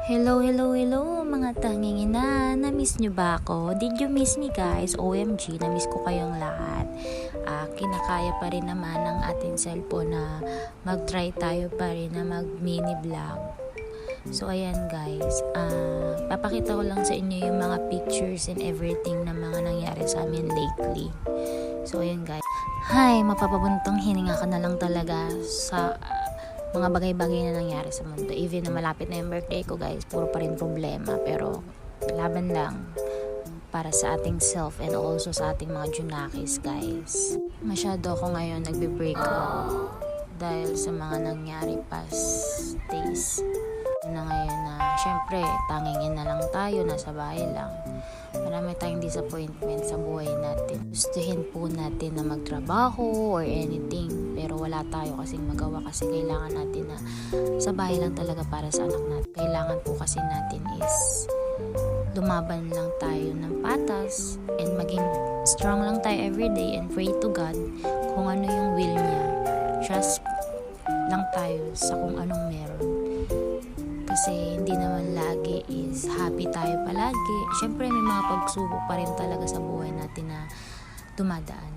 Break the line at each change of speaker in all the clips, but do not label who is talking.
Hello, hello, hello mga tanging ina. Na-miss nyo ba ako? Did you miss me guys? OMG, na-miss ko kayong lahat. Kinakaya pa rin naman ng ating cellphone na mag-try tayo pa rin na mag-mini vlog. So ayan guys, papakita ko lang sa inyo yung mga pictures and everything na mga nangyari sa amin lately. So ayan guys. Hi, mapapabuntong hininga ka na lang talaga sa mga bagay-bagay na nangyari sa mundo. Even na malapit na yung birthday ko guys, puro pa rin problema. Pero laban lang para sa ating self and also sa ating mga junakis guys. Masyado ako ngayon nagbe-break out dahil sa mga nangyari past days. Na ngayon na syempre tangingin na lang tayo, nasa bahay lang. Marami tayong disappointment sa buhay natin. Gustuhin po natin na magtrabaho or anything, pero wala tayo kasing magawa kasi kailangan natin na sa bahay lang talaga para sa anak natin. Kailangan po kasi natin is lumaban lang tayo ng patas and maging strong lang tayo everyday and pray to God kung ano yung will niya. Trust lang tayo sa kung anong meron. Kasi hindi naman lagi is happy tayo palagi. Siyempre may mga pagsubok pa rin talaga sa buhay natin na dumadaan.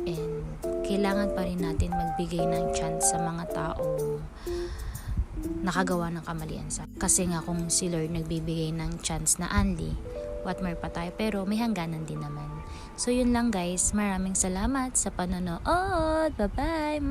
And kailangan pa rin natin magbigay ng chance sa mga taong nakagawa ng kamalian sa. Kasi nga kung si Lord nagbibigay ng chance na only, what more pa tayo. Pero may hangganan din naman. So yun lang guys. Maraming salamat sa panonood. Bye-bye!